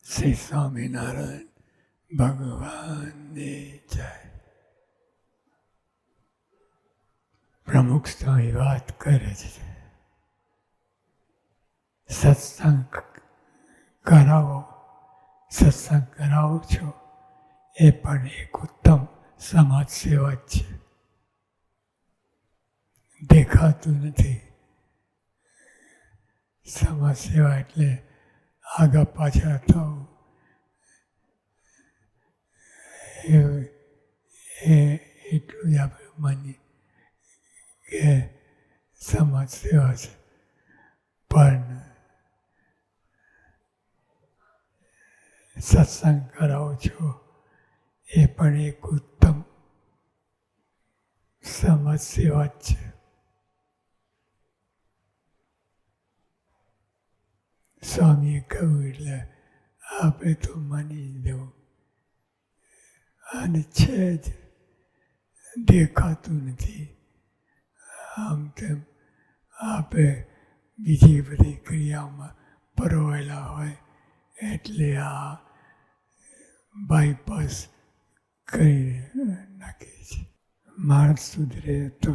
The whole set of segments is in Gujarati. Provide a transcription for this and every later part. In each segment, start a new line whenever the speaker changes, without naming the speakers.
શ્રી સ્વામિનારાયણ ભગવાનની જય. પ્રમુખ સ્વામી વાત કરે છે, સત્સંગ કરાવો છો એ પણ એક ઉત્તમ સમાજ સેવા જ છે. દેખાતું નથી. સમાજ સેવા એટલે આગા પાછા થવું, એટલું જ આપણે માનીએ કે સમાજ સેવા છે. પણ સત્સંગ કરાવો છો એ પણ એક ઉત્તમ સમાજ સેવા જ છે. સ્વામીએ કહ્યું એટલે આપણે તો માની જ દેવું. અને છે જ, દેખાતું નથી. આમ તેમ આપણે બીજી બધી ક્રિયામાં પરોવાયેલા હોય એટલે આ બાયપાસ કરી નાખીએ છીએ. માણસ સુધરે તો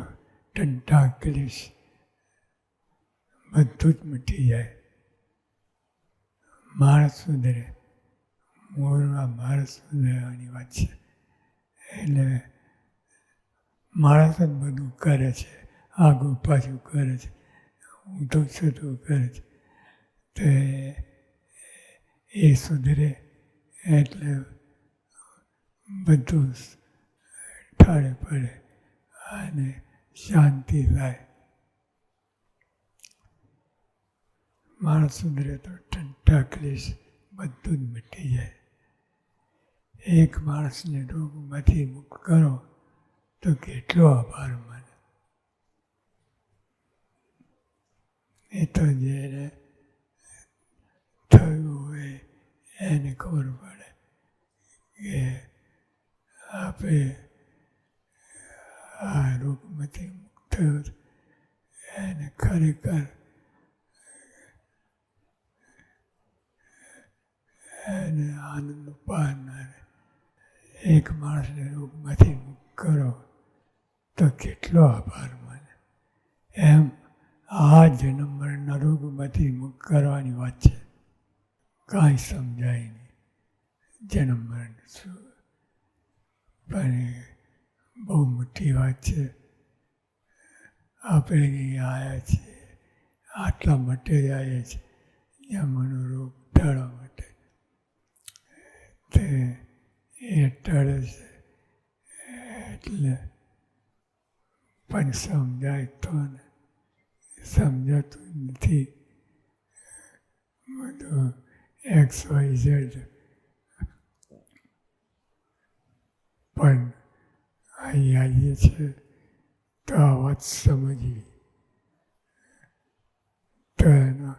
ટંટા ક્લેશ બધું જ મટી જાય. માણસ સુધરે, મૂળમાં માણસ સુધરવાની વાત છે. એટલે માણસ જ બધું કરે છે, આગું પાછું કરે છે, ઊંધું છૂટું કરે છે. તો એ સુધરે એટલે બધું ઠાળે પડે અને શાંતિ થાય. માણસ સુધરે તો ટંટા ક્લેશ બધું જ મટી જાય. એક માણસને રોગમાંથી મુક્ત કરો તો કેટલો આભાર માને. એ તો જેને થયું હોય એને ખબર પડે કે આપણે આ રોગમાંથી મુક્ત થયું, એને ખરેખર એને આનંદનું પાર ના રહે. એક માણસને રોગમાંથી મુક્ત કરો તો કેટલો આભાર માને. એમ આ જન્મ મરણના રોગમાંથી મુક્ત કરવાની વાત છે. કાંઈ સમજાય નહીં જન્મ મરણ શું, પણ એ બહુ મોટી વાત છે. આપણે અહીં આવ્યા છીએ આટલા માટે જ આવ્યા છીએ, જન્મનો રોગ ટાળવા માટે. તે એ ટળે છે એટલે પણ સમજાય તો ને, સમજાતું નથી. બધું XYZ પણ અહીં આવીએ છીએ તો આ વાત સમજવી તો એનો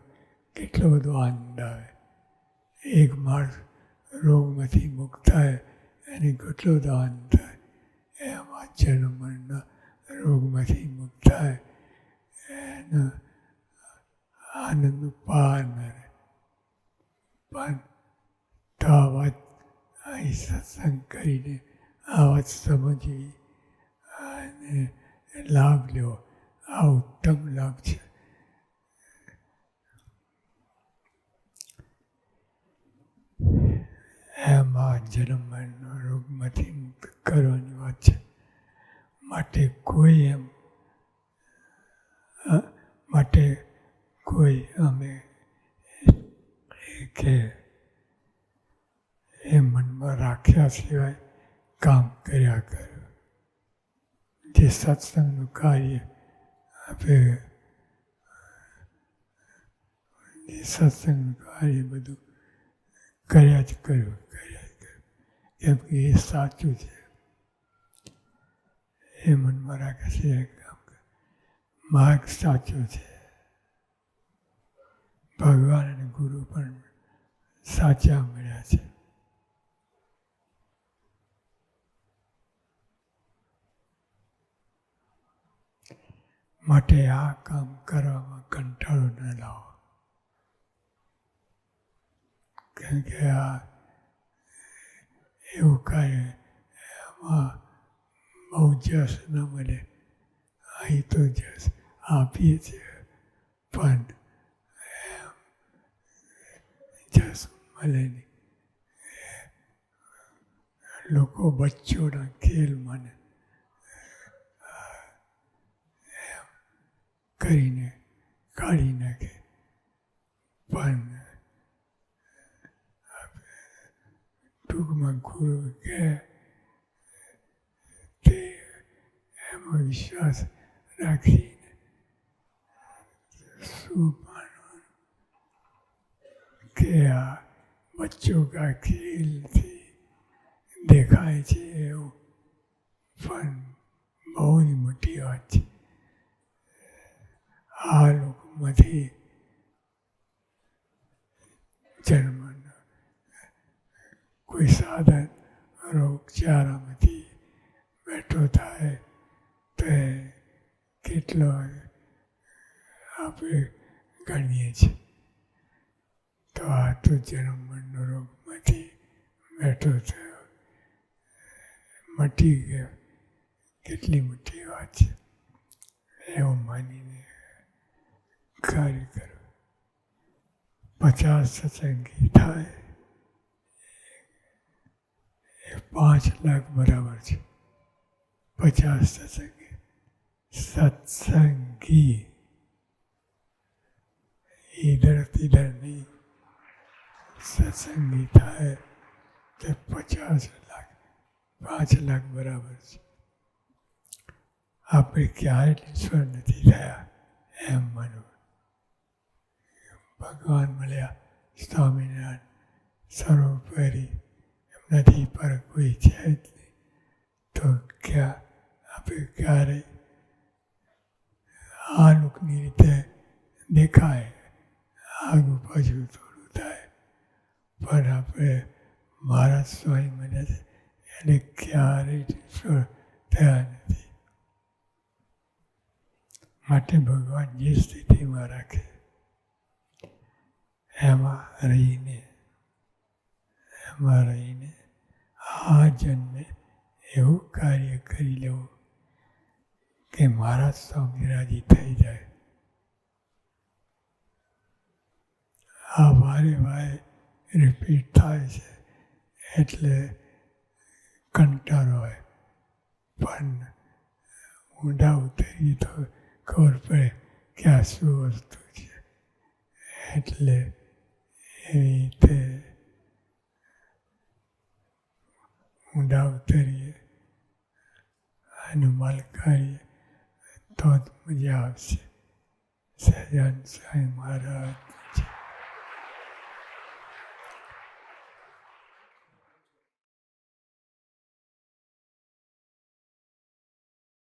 કેટલો બધો આનંદ આવે. એક માણસ રોગમાંથી મુક્ત થાય એને કેટલો બધો આનંદ થાય. એમાં જન્મ મરણના રોગમાંથી મુક્ત થાય એનો આનંદનું પાર ન રહે. પણ તો આ વાત અહીં સત્સંગ કરીને આ વાત સમજવી અને લાભ લેવો, આ ઉત્તમ લાભ છે. એમાં જન્મ મરણના રોગમાંથી મુક્ત કરવાની વાત છે. માટે કોઈ અમે કે એ મનમાં રાખ્યા સિવાય કામ કર્યા કર્યું. જે સત્સંગનું કાર્ય આપણે સત્સંગનું કાર્ય બધું કર્યા જ કર્યું. કેમ કે એ સાચું છે. એ મનમાં રાખે છે કામ કરે. માર્ગ સાચો છે. ભગવાન અને ગુરુ પણ સાચા મળ્યા છે. માટે આ કામ કરવામાં કંટાળો ન લાવો કારણ કે આ એવું કાર્ય એમાં બહુ જશ ન મળે. અહીં તો જશ આપીએ છીએ પણ જશ મળે નહીં. લોકો બચ્ચોના ખેલ મને કરીને કાઢી નાખે. પણ ટૂંકમાં ગુરુ કે તે એમાં વિશ્વાસ રાખીને શું માનવાનું કે આ બચ્ચો કા ખેલથી દેખાય છે એવું પણ બહુ જ મોટી વાત છે. આ લોકોમાંથી જન્મનો કોઈ સાધન રોગચારામાંથી બેઠો થાય તો કેટલો આપણે ગણીએ છીએ. તો આ તો જન્મનો રોગમાંથી બેઠો થયો, મટી ગયો. કેટલી મોટી વાત છે એવું માનીને કાર્ય કરો. 50 સત્સંગી થાય એ 5 લાખ બરાબર છે. 50 સત્સંગી ઇધર તિધર નહીં. સત્સંગી થાય તો 50 લાખ, 5 લાખ બરાબર છે. આપણે ક્યારે નિષ્ફળ નથી થયા એમ માનવું. ભગવાન મળ્યા, સ્વામિનારાયણ સર્વોપરી એમનાથી પર કોઈ છે જ નહીં. તો આપણે ક્યારેય આ લોકની રીતે દેખાય, આગું પાછું થોડું થાય, પણ આપણે મહારાજ સ્વામી મળ્યા છે એને ક્યારેય નિષ્ફળ થયા નથી. માટે ભગવાન જે સ્થિતિમાં રાખે એમાં રહીને આ જન્મે એવું કાર્ય કરી લેવું કે મહારાજ સ્વામી રાજી થઈ જાય. આ વારે વારે રિપીટ થાય છે એટલે કંટાળો હોય, પણ ઊંડા ઉતરીએ તો ખબર પડે કે આ શું વસ્તુ છે. એટલે એવી રીતે ઊંડા ઉતરીએ અને અમલ કરીએ તો જ મજા આવશે. સહજાનંદ સ્વામી મહારાજ